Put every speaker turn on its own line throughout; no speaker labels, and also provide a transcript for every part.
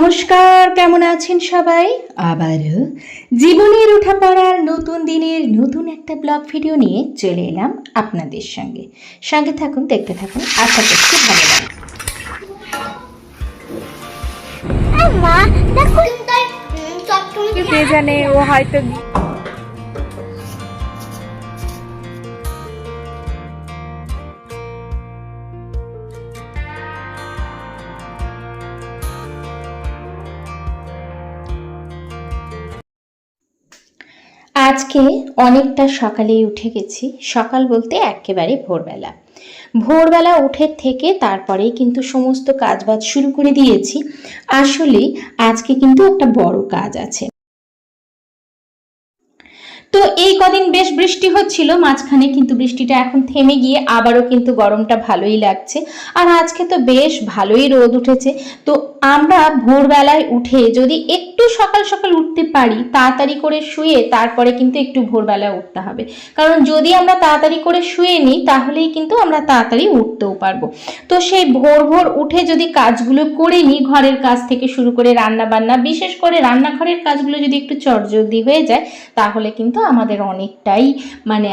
নমস্কার, কেমন আছেন সবাই? আবারও জীবনের উঠা পড়ার নতুন দিনের নতুন একটা ব্লগ ভিডিও নিয়ে চলে এলাম আপনাদের সঙ্গে থাকুন, দেখতে থাকুন, আশা করছি ভালো লাগবে।
কে জানে, ও হয়তো
আজকে অনেকটা সকালেই উঠে গেছি। সকাল বলতে একেবারে ভোরবেলা উঠে থেকে তারপরেই কিন্তু সমস্ত কাজবাজ শুরু করে দিয়েছি। আসলে আজকে কিন্তু একটা বড় কাজ আছে। তো এই কদিন বেশ বৃষ্টি হচ্ছিল, মাঝখানে কিন্তু বৃষ্টিটা এখন থেমে গিয়ে আবারও কিন্তু গরমটা ভালোই লাগছে। আর আজকে তো বেশ ভালোই রোদ উঠেছে। তো আমরা ভোরবেলায় উঠে যদি একটু সকাল সকাল উঠতে পারি, তাড়াতাড়ি করে শুয়ে তারপরে কিন্তু একটু ভোরবেলা উঠতে হবে। কারণ যদি আমরা তাড়াতাড়ি করে শুয়ে নিই তাহলেই কিন্তু আমরা তাড়াতাড়ি উঠতেও পারবো। তো সেই ভোর উঠে যদি কাজগুলো করে নিই, ঘরের কাজ থেকে শুরু করে রান্না বান্না, বিশেষ করে রান্নাঘরের কাজগুলো যদি একটু চটজলদি হয়ে যায় তাহলে কিন্তু আমাদের অনেকটাই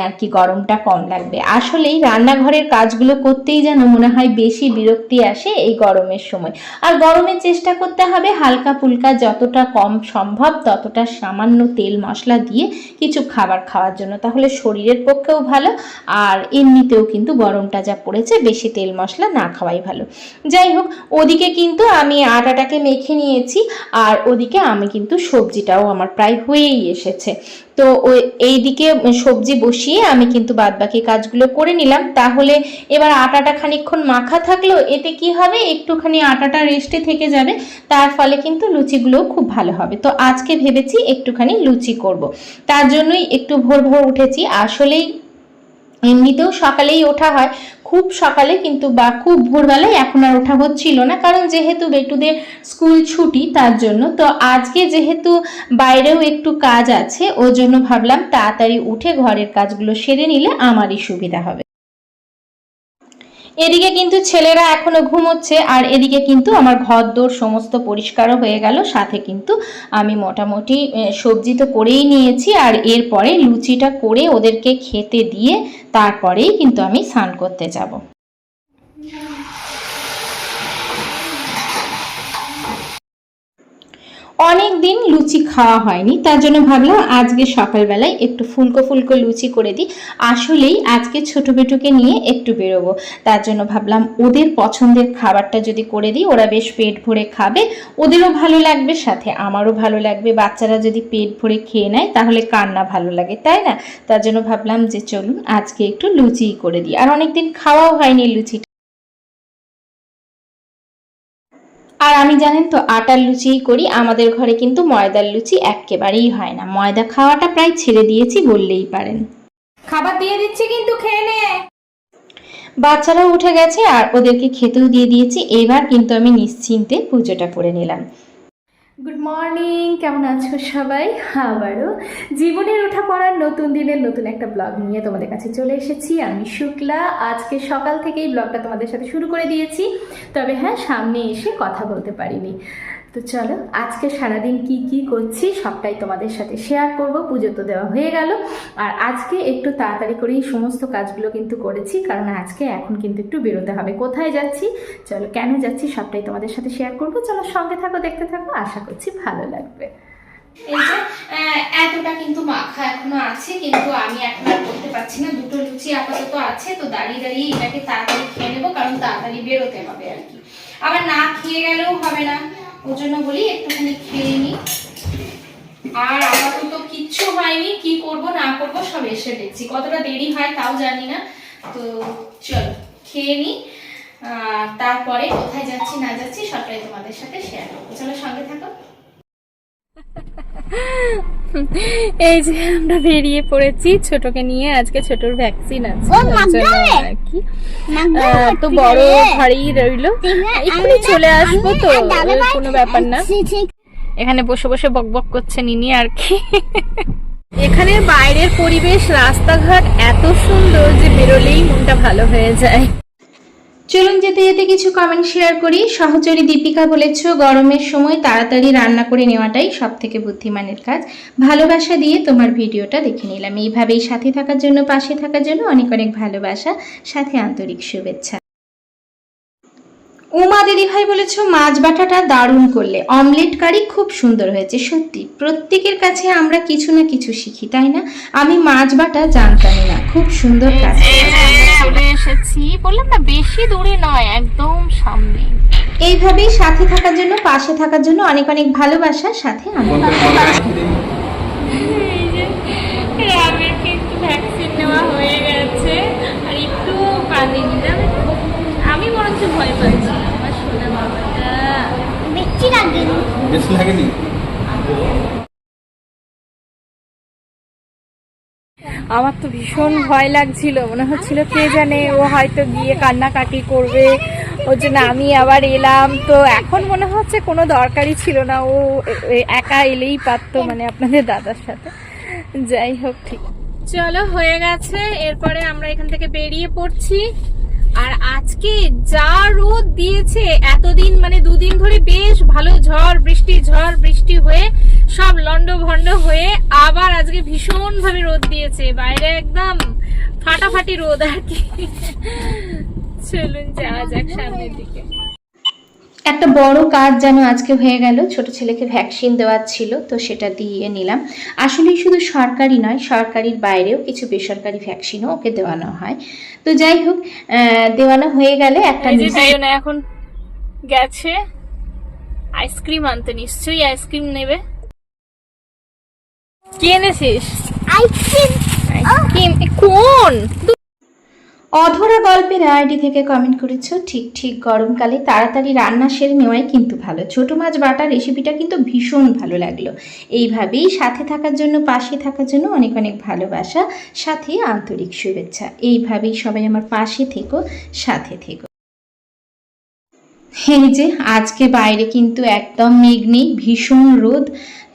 আর কি গরমটা কম লাগবে। আসলেই রান্নাঘরের কাজগুলো করতেই যেন মনে হয় বেশি বিরক্তি আসে এই গরমের সময়। আর গরমে চেষ্টা করতে হবে হালকা ফুলকা, যতটা কম সম্ভব ততটা সামান্য তেল মশলা দিয়ে কিছু খাবার খাওয়ার জন্য, তাহলে শরীরের পক্ষেও ভালো আর এমনিতেও কিন্তু গরমটা যা পড়েছে বেশি তেল মশলা না খাওয়াই ভালো। যাই হোক, ওদিকে কিন্তু আমি আটাটাকে মেখে নিয়েছি আর ওদিকে আমি কিন্তু সবজিটাও আমার প্রায় হয়েই এসেছে। তো এইদিকে সবজি বসিয়ে আমি কিন্তু বাদবাকি কাজগুলো করে নিলাম। তাহলে এবার আটাটা খানিকক্ষণ মাখা থাকলো, এতে কি হবে, একটুখানি আটাটা রেস্টে থেকে যাবে, তার ফলে কিন্তু লুচিগুলোও খুব ভালো হবে। তো আজকে ভেবেছি একটুখানি লুচি করব, তার জন্যই একটু ভোর উঠেছি। আসলেই এমনিতেও সকালেই ওঠা হয়, খুব সকালে কিন্তু বা খুব ভোরবেলায় এখন আর ওঠা হচ্ছিল না, কারণ যেহেতু বেটুদের স্কুল ছুটি তার জন্য। তো আজকে যেহেতু বাইরেও একটু কাজ আছে, ওর জন্য ভাবলাম তাড়াতাড়ি উঠে ঘরের কাজগুলো সেরে নিলে আমারই সুবিধা হবে। এদিকে কিন্তু ছেলেরা এখনো ঘুমোচ্ছে আর এদিকে কিন্তু আমার ঘরদোর সমস্ত পরিষ্কারও হয়ে গেল, সাথে কিন্তু আমি মোটামুটি সবজি তো করেই নিয়েছি। আর এরপরে লুচিটা করে ওদেরকে খেতে দিয়ে তারপরেই কিন্তু আমি স্নান করতে যাব। অনেক দিন লুচি খাওয়া হয়নি, তার জন্য ভাবলাম আজকে সকালবেলায় একটু ফুলকো লুচি করে দিই। আসলেই আজকে ছোট বেটুকে নিয়ে একটু বেরোবো, তার জন্য ভাবলাম ওদের পছন্দের খাবারটা যদি করে দিই ওরা বেশ পেট ভরে খাবে, ওদেরও ভালো লাগবে, সাথে আমারও ভালো লাগবে। বাচ্চারা যদি পেট ভরে খেয়ে নেয় তাহলে কার না ভালো লাগে, তাই না? তার জন্য ভাবলাম যে চলুন আজকে একটু লুচিই করে দিই। আর অনেকদিন খাওয়াও হয়নি লুচিটা। আর আমি জানেন তো আটার লুচিই করি, আমাদের ঘরে কিন্তু ময়দার লুচি একেবারেই হয় না। ময়দা খাওয়াটা প্রায় ছেড়ে দিয়েছি বললেই পারেন।
খাবার দিয়ে দিচ্ছি, কিন্তু খেয়ে নে।
বাচ্চারাও উঠে গেছে আর ওদেরকে খেতেও দিয়ে দিয়েছি। এবার কিন্তু আমি নিশ্চিন্তে পুজোটা করে নিলাম।
গুড মর্নিং, কেমন আছো সবাই? আবারও জীবনের ওঠা পড়ার নতুন দিনের নতুন একটা ব্লগ নিয়ে তোমাদের কাছে চলে এসেছি। আমি শুক্লা। আজকে সকাল থেকেই ব্লগটা তোমাদের সাথে শুরু করে দিয়েছি, তবে হ্যাঁ, সামনে এসে কথা বলতে পারিনি। তো চলো আজকে সারাদিন কি করছি সবটাই তোমাদের সাথে শেয়ার করব। পুজো তো দেওয়া হয়ে গেল, আর আজকে একটু তাড়াতাড়ি করেই সমস্ত কাজগুলো কিন্তু করেছি, কারণ আজকে এখন কিন্তু একটু বেরোতে হবে। কোথায় যাচ্ছি, চলো কেন যাচ্ছি সবটাই তোমাদের সাথে শেয়ার করব। চলো সঙ্গে থাকো, দেখতে থাকো, আশা করছি ভালো লাগবে।
এই যে এতটা কিন্তু মাখা এখনো আছে, কিন্তু আমি এখন আর করতে পারছি না। দুটো লুচি আপাতত আছে, তো দাঁড়িয়ে এটাকে তাড়াতাড়ি খেয়ে নেবো, কারণ তাড়াতাড়ি বেরোতে হবে আর কি। আবার না খেয়ে গেলেও হবে না, ওর জন্য বলি একটুখানি খেয়ে নিই। আর আপাতত কিচ্ছু হয়নি, কি করব না করব সব এসে দেখছি। কতটা দেরি হয় তাও জানি না। তো চলো খেয়ে নিই, তারপরে কোথায় যাচ্ছি না যাচ্ছি সবটাই তোমাদের সাথে শেয়ার করবো। চলো সঙ্গে থাকো।
এই যে আমরা বেরিয়ে পড়েছি ছোটকে নিয়ে। আজকে ছোটর ভ্যাকসিন আছে আর কি, তো বড় ঘরেই রইলো, এক্ষুনি চলে আসবো, তো কোনো ব্যাপার না। এখানে বসে বসে বকবক করছে নিনি আর কি। এখানে বাইরের পরিবেশ, রাস্তাঘাট এত সুন্দর যে বেরোলেই মনটা ভালো হয়ে যায়।
চলুন যেতে যেতে কিছু কমেন্ট শেয়ার করি। সহচরী দীপিকা বলেছ, গরমের সময় তাড়াতাড়ি রান্না করে নেওয়াটাই সব থেকে বুদ্ধিমানের কাজ। ভালোবাসা দিয়ে তোমার ভিডিওটা দেখে নিলাম। এইভাবেই সাথে থাকার জন্য, পাশে থাকার জন্য অনেক অনেক ভালোবাসা, সাথে আন্তরিক শুভেচ্ছা। উমা দিদিভাই বলেছ, মাছ বাটাটা দারুণ করলে, অমলেট কারি খুব সুন্দর হয়েছে। সত্যি প্রত্যেকের কাছে আমরা কিছু না কিছু শিখি, তাই না? আমি মাছ বাটা জানতামই না, খুব সুন্দর কাজ।
চলে এসেছি, বললাম না বেশি দূরে নয়, একদম সামনে।
এইভাবেই সাথে থাকার জন্য, পাশে থাকার জন্য অনেক অনেক ভালোবাসা, সাথে আনন্দ।
রাবের কিন্তু ভ্যাকসিন নেওয়া হয়ে গেছে, আর একটু কাঁদিনি যাবে। আমি বরঞ্চ ভয় পাচ্ছি, আমার সোনা বাবাটা
বেশি লাগেনি।
আমার তো ভীষণ ভয় লাগছিল, মনে হচ্ছিল কে জানে ও হয়তো গিয়ে কান্নাকাটি করবে, ওর জন্য আমি আবার এলাম। তো এখন মনে হচ্ছে কোনো দরকারই ছিল না, ও একা এলেই পারতো, মানে আপনাদের দাদার সাথে। যাই হোক, ঠিক চলো, হয়ে গেছে। এরপরে আমরা এখান থেকে বেরিয়ে পড়ছি। আর আজকে যা রোদ দিয়েছে, এতদিন মানে দুদিন ধরে বেশ ভালো ঝড় বৃষ্টি হয়ে সব লন্ড ভন্ড হয়ে আবার আজকে ভীষণ ভাবে রোদ দিয়েছে, বাইরে একদম ফাটাফাটি রোদ আর কি। চলুন যাওয়া যাক সামনের দিকে।
একটা বড় কাজ যেন আজকে হয়ে গেল। ছোট ছেলেকে ভ্যাকসিন দেওয়ার ছিল, তো সেটা দিয়ে নিলাম। আসলে শুধু সরকারি নয়, সরকারির বাইরেও কিছু বেসরকারি ভ্যাকসিনও ওকে দেওয়ানো হয়। তো যাই হোক, দেওয়ানো হয়ে গেলে একটা
এখন গেছে আইসক্রিম আনতে, নিশ্চয়ই আইসক্রিম নেবে। কি এনেছিস? আইসক্রিম কোন?
অধরা গল্পের আইডি থেকে কমেন্ট করেছো, ঠিক ঠিক গরমকালে তাড়াতাড়ি রান্না সেরে নেওয়াই কিন্তু ভালো। ছোট মাছ বাটার রেসিপিটা কিন্তু ভীষণ ভালো লাগলো। এইভাবেই সাথে থাকার জন্য, পাশে থাকার জন্য অনেক অনেক ভালোবাসা, সাথে আন্তরিক শুভেচ্ছা। এইভাবেই সবাই আমার পাশে থেকো, সাথে থেকো। এই যে আজকে বাইরে কিন্তু একদম মেঘ নেই, ভীষণ রোদ।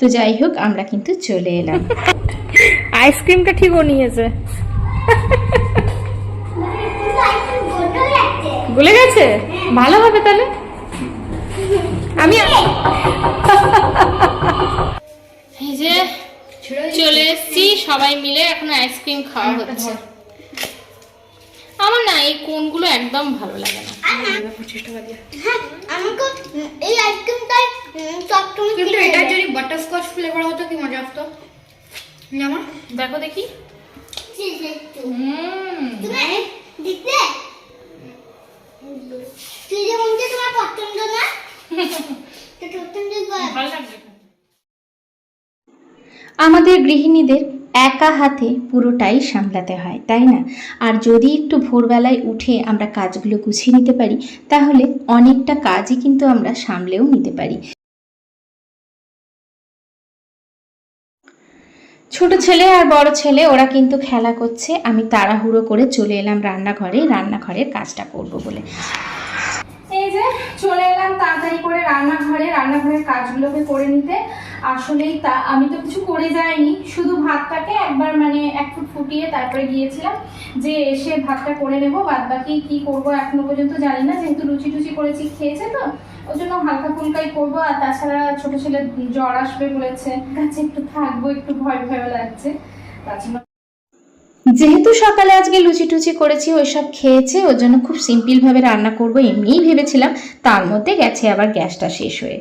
তো যাই হোক, আমরা কিন্তু চলে এলাম।
আইসক্রিমটা ঠিক ও নিয়েছে, গলে গেছে, ভালো হবে তাহলে। আমি
এই যে চলে এসেছি, সবাই মিলে এখন আইসক্রিম খাওয়া হচ্ছে। আমার না এই কোনগুলো একদম ভালো লাগে না।
এই আইসক্রিমটাই সবসময়
কিন্তু এটা যদি বাটারস্কচ ফ্লেভার হতো কি মজা হতো। জামা দেখো দেখি।
দিতে তুই যেমন তোমার পছন্দ না,
ভালো লাগবে।
আমাদের গৃহিণীদের একা হাতে পুরোটাই সামলাতে হয়, তাই না? আর যদি একটু ভোরবেলায় উঠে আমরা কাজগুলো গুছিয়ে নিতে পারি, তাহলে অনেকটা কাজই কিন্তু আমরা সামলেও নিতে পারি। ছোট ছেলে আর বড় ছেলে ওরা কিন্তু খেলা করছে। আমি তাড়াহুড়ো করে চলে এলাম রান্নাঘরের কাজটা করব বলে।
এই যে চলে এলাম তাড়াতাড়ি করে রান্নাঘরের কাজগুলোকে করে নিতে। আসলেই তা আমি তো কিছু করে যাইনি, শুধু ভাতটাকে একবার মানে 1 ফুট ফুটিয়ে তারপরে গিয়েছিলাম যে এসে ভাতটা করে নেবো। বাদ বাকি কি করবো এখনো পর্যন্ত জানি না, যেহেতু লুচি টুচি করেছি খেয়েছে, তো ওই জন্য হালকা ফুলকাই করবো। আর তাছাড়া ছোট ছেলে জ্বর আসবে বলেছে, কাছে একটু থাকবো, একটু ভয় লাগছে। তাছাড়া
যেহেতু সকালে আজকে লুচি টুচি করেছি, ওইসব খেয়েছে, ওর জন্য খুব সিম্পল ভাবে রান্না করবো এমনিই ভেবেছিলাম, তার মধ্যে গেছে আবার গ্যাসটা শেষ হয়ে।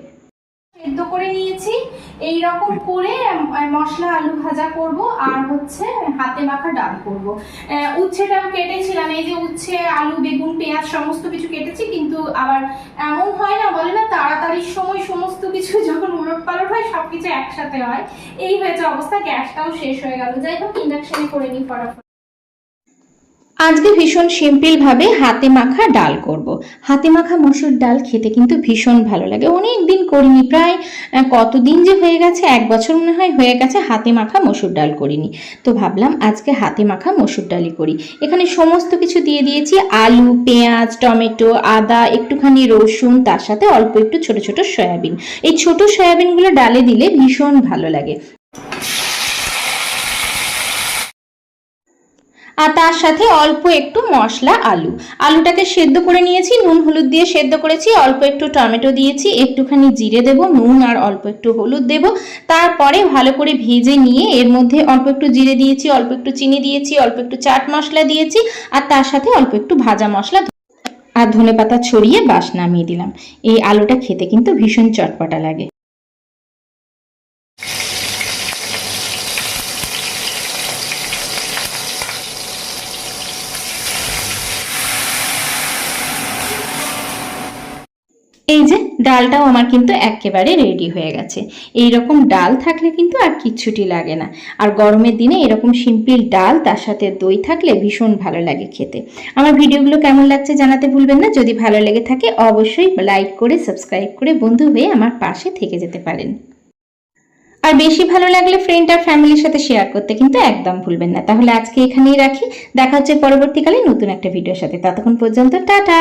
সেদ্ধ করে নিয়েছি, এই রকম করে মশলা আলু ভাজা করব, আর হচ্ছে হাতে মাখা ডাল করব। উচ্ছেটাও কেটেছিলাম, এই যে উচ্ছে, আলু, বেগুন, পেঁয়াজ সমস্ত কিছু কেটেছি। কিন্তু আবার এমন হয় না, বলে না তাড়াতাড়ির সময় সমস্ত কিছু যখন উলট পালট হয় সবকিছু একসাথে হয়, এই হয়েছে অবস্থা। গ্যাসটাও শেষ হয়ে গেল। যাই হোক, ইন্ডাকশনে করে নিই ফটাফট।
আজকে ভীষণ সিম্পল ভাবে হাতে মাখা ডাল করব। হাতে মাখা মসুর ডাল খেতে কিন্তু ভীষণ ভালো লাগে। অনেক দিন করিনি, প্রায় কতদিন যে হয়ে গেছে, 1 বছর মনে হয় হয়ে গেছে হাতে মাখা মসুর ডাল করিনি। তো ভাবলাম আজকে হাতে মাখা মসুর ডালই করি। এখানে সমস্ত কিছু দিয়ে দিয়েছি, আলু, পেঁয়াজ, টমেটো, আদা, একটুখানি রসুন, তার সাথে অল্প একটু ছোট ছোট সয়াবিন। এই ছোট সয়াবিনগুলো ডালে দিলে ভীষণ ভালো লাগে। আর তার সাথে অল্প একটু মশলা আলুটাকে সেদ্ধ করে নিয়েছি, নুন হলুদ দিয়ে সেদ্ধ করেছি, অল্প একটু টমেটো দিয়েছি, একটুখানি জিরে দেব, নুন আর অল্প একটু হলুদ দেব। তারপরে ভালো করে ভেজে নিয়ে এর মধ্যে অল্প একটু জিরে দিয়েছি, অল্প একটু চিনি দিয়েছি, অল্প একটু চাট মশলা দিয়েছি, আর তার সাথে অল্প একটু ভাজা মশলা আর ধনেপাতা ছড়িয়ে বাস নামিয়ে দিলাম। এই আলুটা খেতে কিন্তু ভীষণ চটপটা লাগে। এই যে ডালটাও আমার কিন্তু একেবারে রেডি হয়ে গেছে। এই রকম ডাল থাকলে কিন্তু আর কিচ্ছুটি লাগে না। আর গরমের দিনে এরকম সিম্পল ডাল তার সাথে দই থাকলে ভীষণ ভালো লাগে খেতে। আমার ভিডিওগুলো কেমন লাগছে জানাতে ভুলবেন না। যদি ভালো লেগে থাকে অবশ্যই লাইক করে সাবস্ক্রাইব করে বন্ধু হয়ে আমার পাশে থেকে যেতে পারেন। আর বেশি ভালো লাগলে ফ্রেন্ড আর ফ্যামিলির সাথে শেয়ার করতে কিন্তু একদম ভুলবেন না। তাহলে আজকে এখানেই রাখি, দেখা হচ্ছে পরবর্তীকালে নতুন একটা ভিডিওর সাথে। ততক্ষণ পর্যন্ত টাটা।